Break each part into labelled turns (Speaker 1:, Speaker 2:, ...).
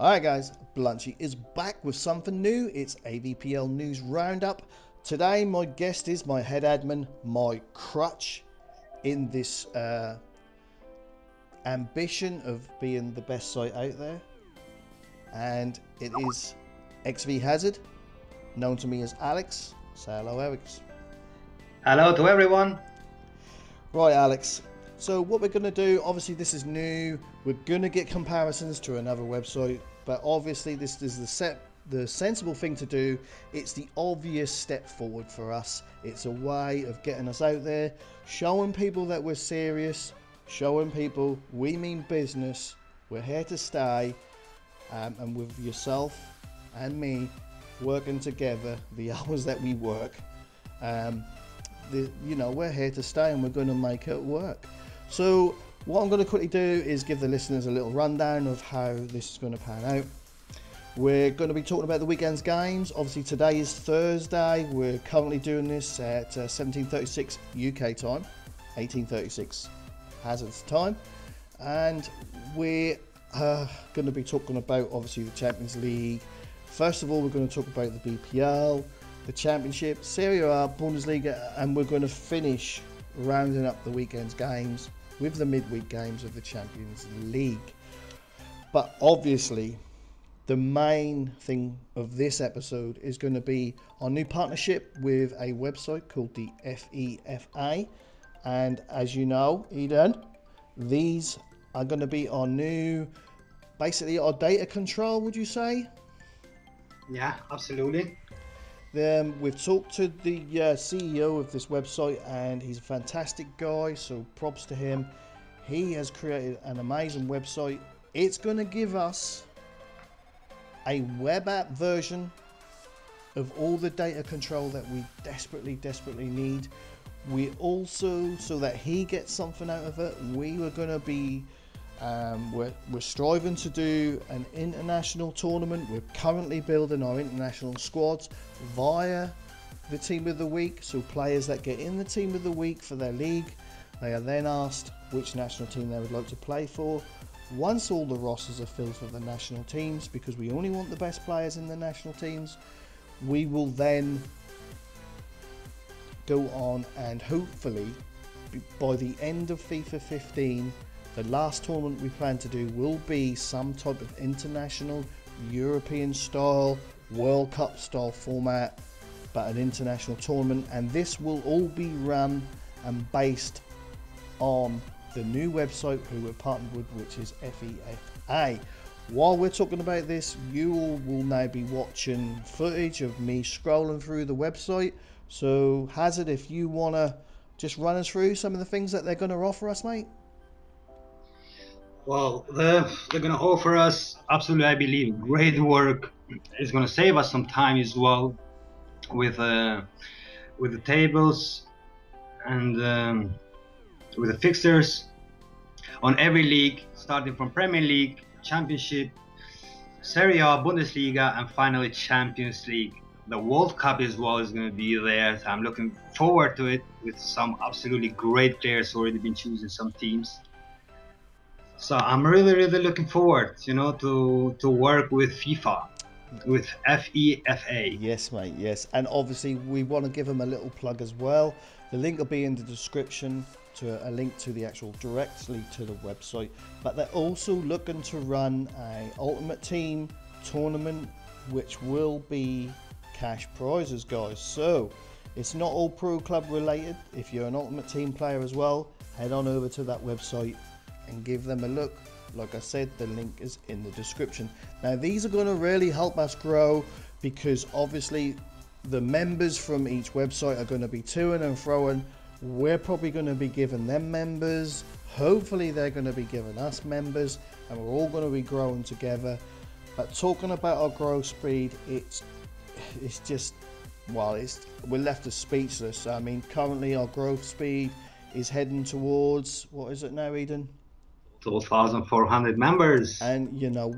Speaker 1: Alright guys, Blanchy is back with something new. It's Avpl News Roundup. Today my guest is my head admin, my crutch in this ambition of being the best site out there. And it is XV Hazard, known to me as Alex. Say hello, Alex.
Speaker 2: Hello to everyone.
Speaker 1: Right, Alex. So what we're going to do, obviously this is new. We're going to get comparisons to another website, but obviously this is the sensible thing to do. It's the obvious step forward for us. It's a way of getting us out there, showing people that we're serious, showing people we mean business. We're here to stay, and with yourself and me working together, the hours that we work, we're here to stay and we're going to make it work. So what I'm going to quickly do is give the listeners a little rundown of how this is going to pan out. We're going to be talking about the weekend's games. Obviously today is Thursday. We're currently doing this at 17:36 UK time, 18:36 Hazard's time, and we're going to be talking about obviously the Champions League. First of all, we're going to talk about the BPL, the Championship, Serie A, Bundesliga, and we're going to finish rounding up the weekend's games with the midweek games of the Champions League. But obviously the main thing of this episode is going to be our new partnership with a website called the FIFA. And as you know, Eden, these are going to be our new, basically our data control, would you say?
Speaker 2: Yeah, absolutely.
Speaker 1: We've talked to the CEO of this website, and he's a fantastic guy, so props to him. He has created an amazing website. It's going to give us a web app version of all the data control that we desperately need. We also, so that he gets something out of it, we were going to be we're striving to do an international tournament. We're currently building our international squads via the team of the week. So players that get in the team of the week for their league, they are then asked which national team they would like to play for. Once all the rosters are filled for the national teams, because we only want the best players in the national teams, we will then go on and hopefully by the end of FIFA 15, the last tournament we plan to do will be some type of international, European style, World Cup style format, but an international tournament. And this will all be run and based on the new website who we're partnered with, which is FIFA. While we're talking about this, you all will now be watching footage of me scrolling through the website. So Hazard, if you want to just run us through some of the things that they're going to offer us, mate.
Speaker 2: Well, they're going to offer us, absolutely, I believe, great work. It's going to save us some time as well with the tables and with the fixtures on every league, starting from Premier League, Championship, Serie A, Bundesliga, and finally Champions League. The World Cup as well is going to be there. So I'm looking forward to it, with some absolutely great players already been choosing some teams. So I'm really looking forward, to work with FIFA, with FIFA.
Speaker 1: Yes, mate, yes. And obviously we want to give them a little plug as well. The link will be in the description to a link to the actual directly to the website. But they're also looking to run a Ultimate Team tournament, which will be cash prizes, guys. So it's not all Pro Club related. If you're an Ultimate Team player as well, head on over to that website and give them a look. Like I said, the link is in the description. Now these are going to really help us grow, because obviously the members from each website are going to be toing and froing. We're probably going to be giving them members, hopefully they're going to be giving us members, and we're all going to be growing together. But talking about our growth speed, it's just, well, we're left as speechless. I mean, currently our growth speed is heading towards, what is it now, Eden?
Speaker 2: 2,400 members.
Speaker 1: And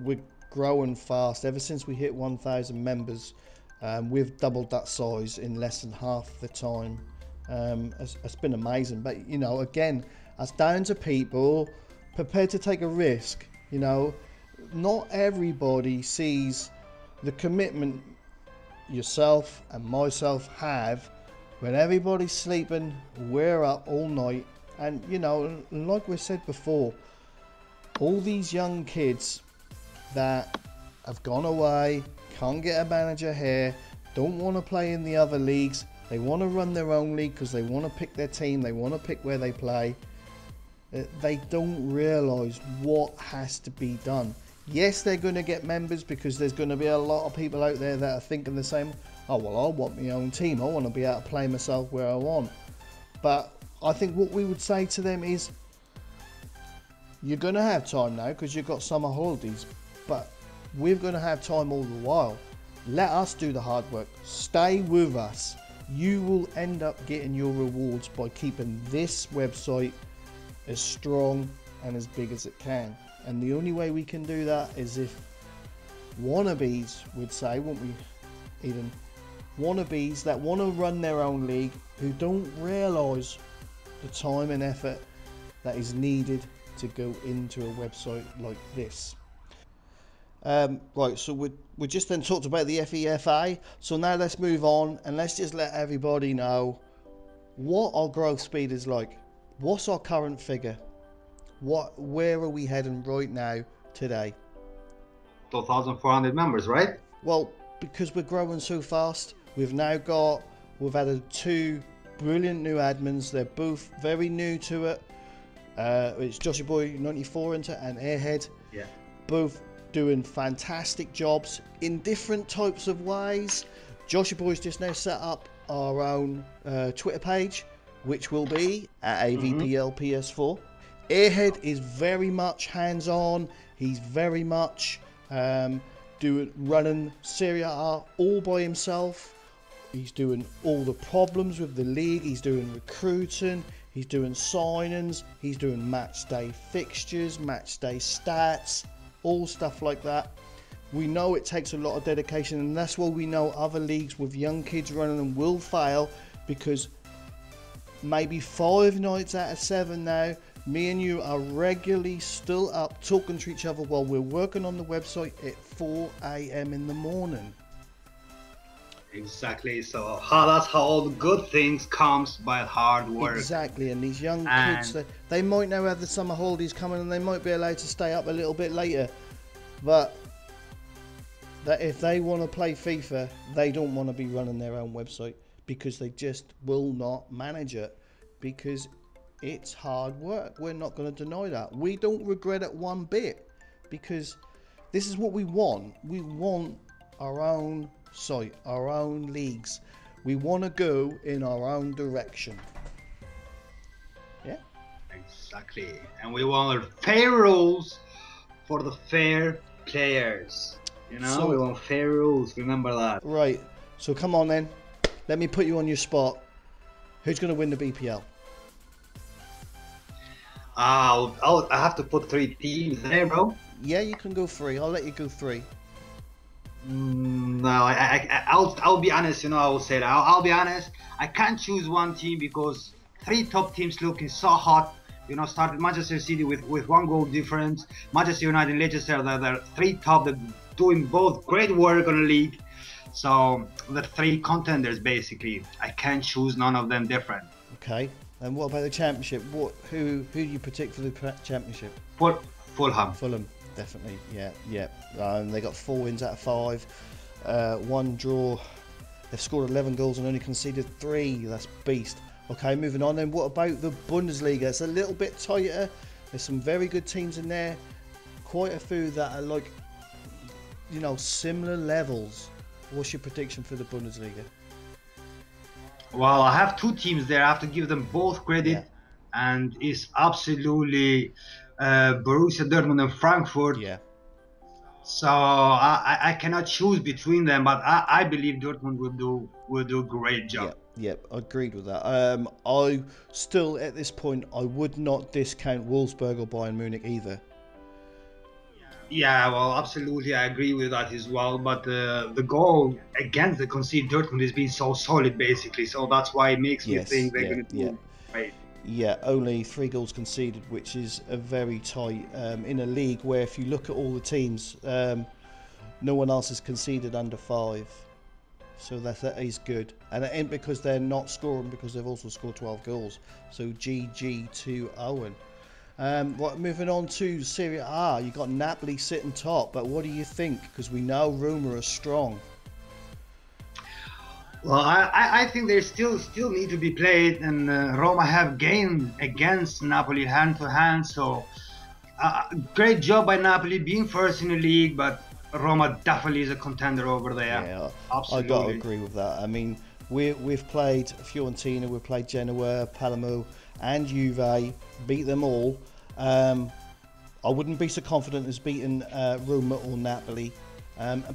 Speaker 1: we're growing fast. Ever since we hit 1,000 members, we've doubled that size in less than half the time. It's been amazing. But again, that's down to people prepared to take a risk. not everybody sees the commitment yourself and myself have. When everybody's sleeping, we're up all night. And you know, like we said before, all these young kids that have gone away, can't get a manager here, don't want to play in the other leagues, they want to run their own league because they want to pick their team, they want to pick where they play. They don't realise what has to be done. Yes, they're going to get members because there's going to be a lot of people out there that are thinking the same. Oh, well, I want my own team. I want to be able to play myself where I want. But I think what we would say to them is, you're going to have time now because you've got summer holidays, but we're going to have time all the while. Let us do the hard work. Stay with us. You will end up getting your rewards by keeping this website as strong and as big as it can. And the only way we can do that is if wannabes would say, won't we, Eden? Wannabes that want to run their own league, who don't realise the time and effort that is needed to go into a website like this. Right, so we just then talked about the FIFA, so now let's move on and let's just let everybody know what our growth speed is like. What's our current figure? Where are we heading right now today?
Speaker 2: 2,400 members, right?
Speaker 1: Well, because we're growing so fast, we've added 2 brilliant new admins. They're both very new to it. It's Joshy Boy 94 and Airhead.
Speaker 2: Yeah.
Speaker 1: Both doing fantastic jobs in different types of ways. Joshy Boy's just now set up our own Twitter page, which will be at Avpl PS4. Airhead is very much hands-on. He's very much running Serie A all by himself. He's doing all the problems with the league. He's doing recruiting. He's doing signings. He's doing match day fixtures, match day stats, all stuff like that. We know it takes a lot of dedication, and that's why we know other leagues with young kids running them will fail, because maybe 5 nights out of 7 now, me and you are regularly still up talking to each other while we're working on the website at 4 a.m. in the morning.
Speaker 2: Exactly. So that's how all the good things comes by hard work.
Speaker 1: Exactly. And these young kids, they might now have the summer holidays coming and they might be allowed to stay up a little bit later, but that if they want to play FIFA, they don't want to be running their own website, because they just will not manage it, because it's hard work. We're not going to deny that. We don't regret it one bit, because this is what we want. We want our own site, our own leagues. We want to go in our own direction. Yeah,
Speaker 2: exactly. And we want fair rules for the fair players. You know, so we want fair rules. Remember that.
Speaker 1: Right. So come on then. Let me put you on your spot. Who's going to win the BPL?
Speaker 2: I have to put 3 teams there, bro.
Speaker 1: Yeah, you can go 3. I'll let you go 3.
Speaker 2: No, I'll be honest. You know, I will say that. I'll be honest. I can't choose one team because 3 top teams looking so hot. You know, started Manchester City with 1 goal difference. Manchester United and Leicester, they're 3 top that doing both great work on the league. So the 3 contenders basically. I can't choose none of them different.
Speaker 1: Okay. And what about the championship? Who do you predict for the championship?
Speaker 2: Fulham.
Speaker 1: Fulham, definitely. Yeah. They got 4 wins out of 5, 1 draw. They've scored 11 goals and only conceded 3. That's beast. Okay, moving on then. What about the Bundesliga? It's a little bit tighter. There's some very good teams in there. Quite a few that are like, you know, similar levels. What's your prediction for the Bundesliga?
Speaker 2: Well, I have 2 teams there. I have to give them both credit, and it's absolutely Borussia Dortmund and Frankfurt.
Speaker 1: Yeah.
Speaker 2: So I cannot choose between them, but I believe Dortmund will do a great job.
Speaker 1: Yeah, agreed with that. I still, at this point, I would not discount Wolfsburg or Bayern Munich either.
Speaker 2: Yeah, well, absolutely, I agree with that as well. But the goal against the conceded Dortmund has been so solid, basically. So that's why it makes me think they're going to do great.
Speaker 1: Yeah, only 3 goals conceded, which is a very tight in a league where if you look at all the teams, no one else has conceded under 5. So that is good. And it ain't because they're not scoring, because they've also scored 12 goals. So GG to Owen. Right, moving on to Serie A. You got Napoli sitting top, but what do you think? Because we know Roma are strong.
Speaker 2: Well, I think they still need to be played, and Roma have gained against Napoli hand to hand. So great job by Napoli being first in the league, but Roma definitely is a contender over there.
Speaker 1: Yeah,
Speaker 2: absolutely.
Speaker 1: I got to agree with that. I mean, we've played Fiorentina, we've played Genoa, Palermo, and Juve, beat them all. I wouldn't be so confident as beating Roma or Napoli.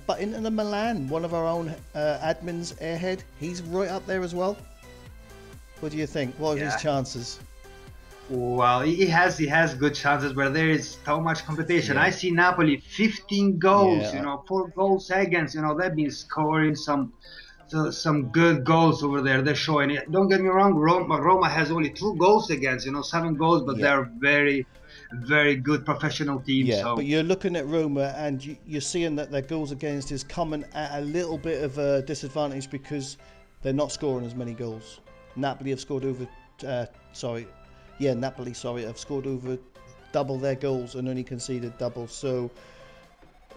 Speaker 1: But Inter Milan, one of our own admins, Airhead, he's right up there as well. What do you think? What are his chances?
Speaker 2: Well, he has good chances, but there is so much competition. I see Napoli 15 goals, 4 goals against, they've been scoring some good goals over there. They're showing it. Don't get me wrong, Roma has only 2 goals against, 7 goals, but they're very, very good professional team.
Speaker 1: Yeah,
Speaker 2: so.
Speaker 1: But you're looking at Roma and you're seeing that their goals against is coming at a little bit of a disadvantage because they're not scoring as many goals. Napoli have scored over, Napoli have scored over double their goals and only conceded double. So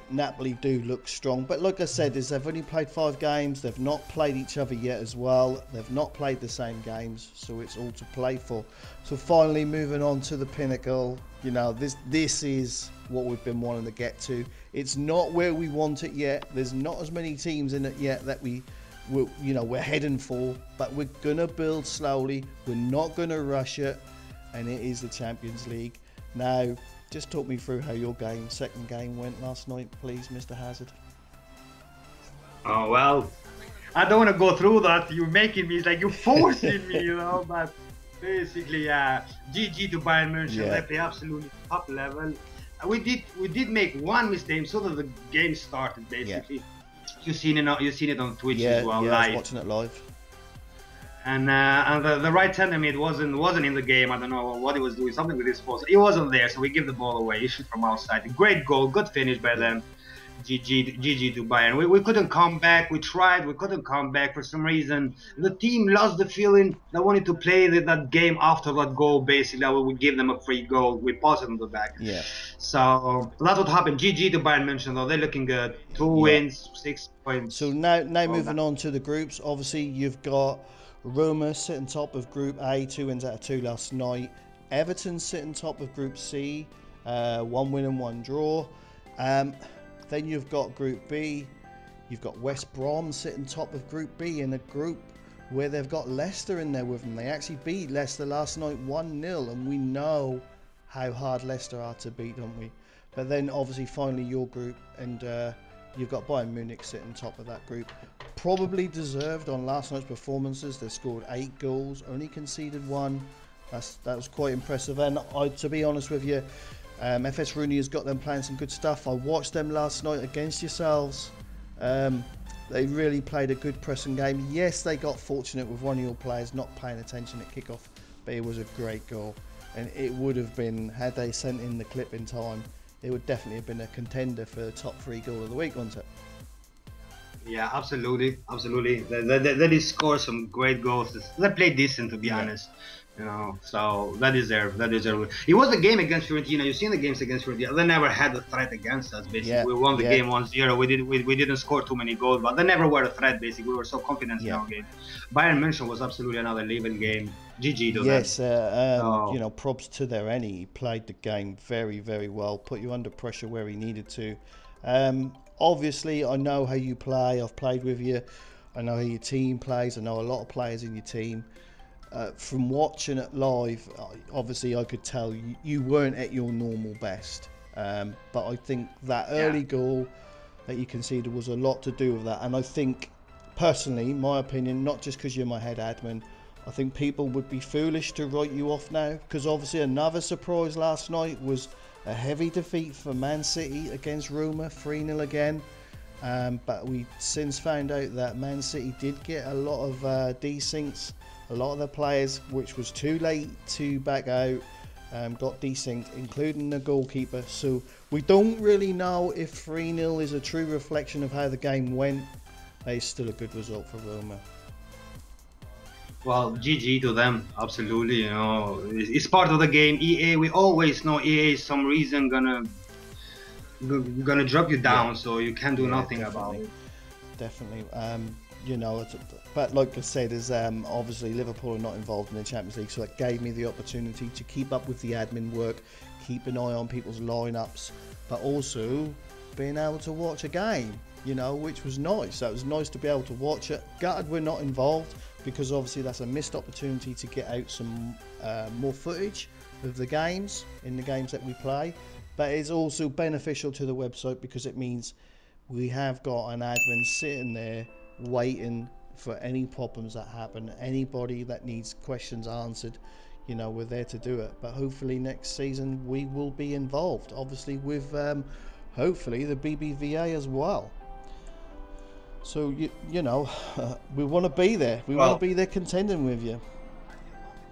Speaker 1: Napoli do look strong, but like I said, they've only played 5 games. They've not played each other yet as well. They've not played the same games, so it's all to play for. So finally, moving on to the pinnacle. This is what we've been wanting to get to. It's not where we want it yet. There's not as many teams in it yet that we're heading for, but we're gonna build slowly. We're not gonna rush it, and it is the Champions League. Now, just talk me through how your second game went last night, please, Mr. Hazard.
Speaker 2: Oh, well, I don't want to go through that. You're making me, it's like you're forcing me, but basically, GG to Bayern München. They play absolutely top level. We did make one mistake, so that the game started, basically. You've seen it on Twitch as well,
Speaker 1: live.
Speaker 2: I
Speaker 1: was watching it live.
Speaker 2: And the right center mid wasn't in the game. I don't know what he was doing, something with his post. He wasn't there, so we give the ball away. He shoot from outside. Great goal, good finish by them. GG to Bayern. We couldn't come back. We tried, we couldn't come back for some reason. The team lost the feeling they wanted to play that game after that goal. Basically, we would give them a free goal. We paused it on the back.
Speaker 1: Yeah.
Speaker 2: So that's what happened. GG to Bayern München, though. They're looking good. 2 wins, 6 points.
Speaker 1: So now moving on to the groups. Obviously, you've got Roma sitting top of Group A, 2 wins out of 2 last night. Everton sitting top of Group C, 1 win and 1 draw. Then you've got Group B. You've got West Brom sitting top of Group B in a group where they've got Leicester in there with them. They actually beat Leicester last night 1-0, and we know how hard Leicester are to beat, don't we? But then obviously finally your group, and you've got Bayern Munich sitting top of that group. Probably deserved on last night's performances. They scored 8 goals, only conceded 1. That was quite impressive. And to be honest with you, FS Rooney has got them playing some good stuff. I watched them last night against yourselves. They really played a good pressing game. Yes, they got fortunate with one of your players not paying attention at kickoff, but it was a great goal. And it would have been, had they sent in the clip in time, it would definitely have been a contender for the top 3 goal of the week, wasn't it?
Speaker 2: Yeah, absolutely. They did score some great goals. They played decent, to be honest. So that is there. It was a game against Fiorentina. You've seen the games against Fiorentina. They never had a threat against us. Basically, we won the game 1-0. We didn't score too many goals, but they never were a threat. Basically, we were so confident in our game. Bayern München was absolutely another level game. GG to them.
Speaker 1: Props to their end. He played the game very, very well. Put you under pressure where he needed to. Obviously, I know how you play. I've played with you. I know how your team plays. I know a lot of players in your team. From watching it live, obviously I could tell you weren't at your normal best. But I think that early goal that you conceded was a lot to do with that. And I think, personally, my opinion, not just because you're my head admin, I think people would be foolish to write you off now. Because obviously another surprise last night was a heavy defeat for Man City against Roma, 3-0 again. but we since found out that Man City did get a lot of desynced. A lot of the players, which was too late to back out, got desynced, including the goalkeeper. So we don't really know if 3-0 is a true reflection of how the game went. But it's still a good result for Roma.
Speaker 2: Well, GG to them, absolutely. You know, it's part of the game. EA, we always know EA is some reason gonna drop you down, yeah. So you can't do nothing about it.
Speaker 1: Definitely. You know, but like I said, is obviously Liverpool are not involved in the Champions League, so that gave me the opportunity to keep up with the admin work, keep an eye on people's lineups, but also being able to watch a game, you know, which was nice. So it was nice to be able to watch it. Gutted we're not involved, because obviously that's a missed opportunity to get out some more footage of the games, in the games that we play. But it's also beneficial to the website, because it means we have got an admin sitting there waiting for any problems that happen. Anybody that needs questions answered, you know, we're there to do it. But hopefully next season we will be involved, obviously with hopefully the BBVA as well. So you know, we want to be there. We want to be there contending with you.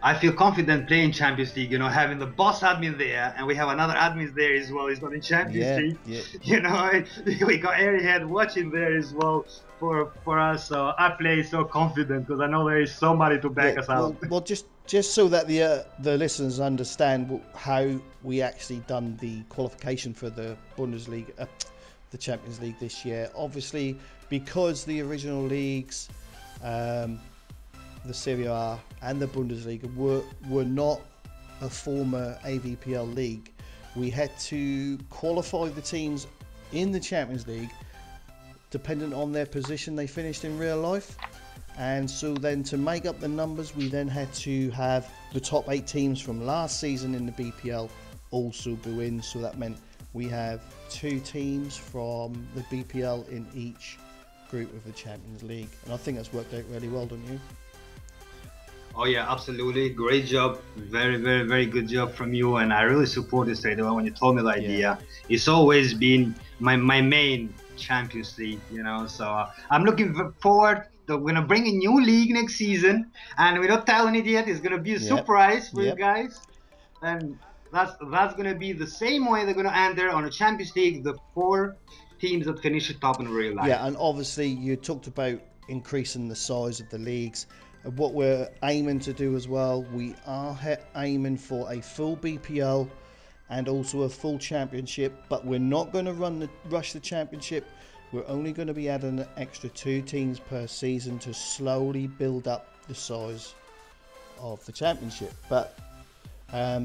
Speaker 2: I feel confident playing Champions League, you know, having the boss admin there, and we have another admin there as well. He's got in Champions League. Yeah. You know, we got Airhead watching there as well for us. So I play so confident because I know there is somebody to back us out.
Speaker 1: Well, just so that the listeners understand how we actually done the qualification for the Bundesliga, the Champions League this year. Obviously, because the original leagues, the Serie A and the Bundesliga were not a former Avpl league, we had to qualify the teams in the Champions League dependent on their position they finished in real life. And so then to make up the numbers, we then had to have the top 8 teams from last season in the BPL also go in. So that meant we have 2 teams from the BPL in each group of the Champions League. And I think that's worked out really well, don't you?
Speaker 2: Oh yeah, absolutely. Great job. Very, very, very good job from you. And I really support it straight away when you told me the idea. Yeah. It's always been my main Champions League, you know. So I'm looking forward. We're going to bring a new league next season. And we're not telling it yet. It's going to be a surprise for you guys. And that's going to be the same way they're going to enter on a Champions League, the 4 teams that finish the top in real life.
Speaker 1: Yeah, and obviously you talked about increasing the size of the leagues. What we're aiming to do as well, we are aiming for a full BPL and also a full championship, but we're not going to rush the championship. We're only going to be adding an extra 2 teams per season to slowly build up the size of the championship. But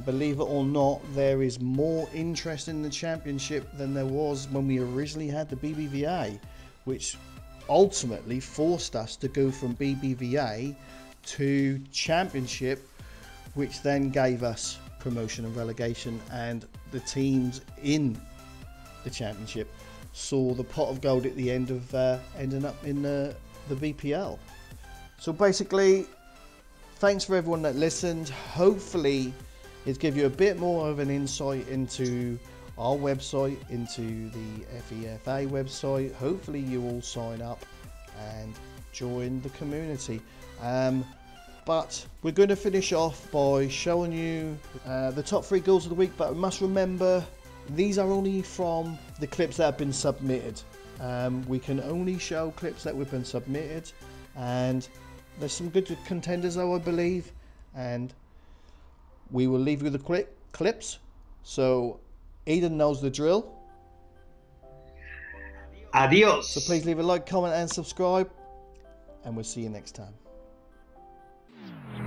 Speaker 1: believe it or not, there is more interest in the championship than there was when we originally had the BBVA, which ultimately forced us to go from BBVA to championship, which then gave us promotion and relegation, and the teams in the championship saw the pot of gold at the end of ending up in the BPL. So basically, thanks for everyone that listened. Hopefully it's give you a bit more of an insight into our website, into the FIFA website. Hopefully you all sign up and join the community. But we're going to finish off by showing you the top 3 goals of the week, but we must remember these are only from the clips that have been submitted. We can only show clips that have been submitted, and there's some good contenders though, I believe, and we will leave you the clips. So Eden knows the drill.
Speaker 2: Adios.
Speaker 1: So please leave a like, comment and subscribe, and we'll see you next time.
Speaker 3: The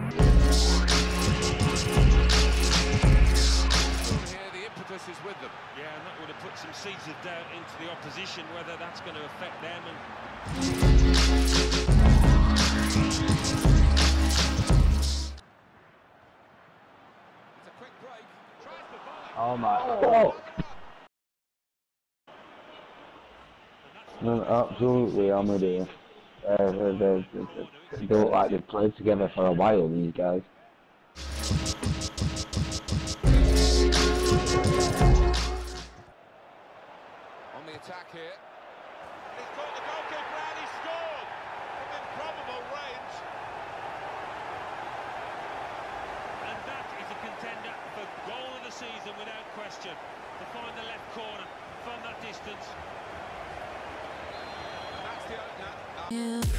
Speaker 3: impetus is with them. Yeah, and that would have put some seeds of doubt into the opposition, whether that's going to affect them. It's a quick break. Tries to buy.
Speaker 4: Oh my. Oh. No, absolutely, I'm with you. They look like they've played together for a while, these guys.
Speaker 3: On the attack here. option to find the left corner from that distance.
Speaker 5: And that's the opener.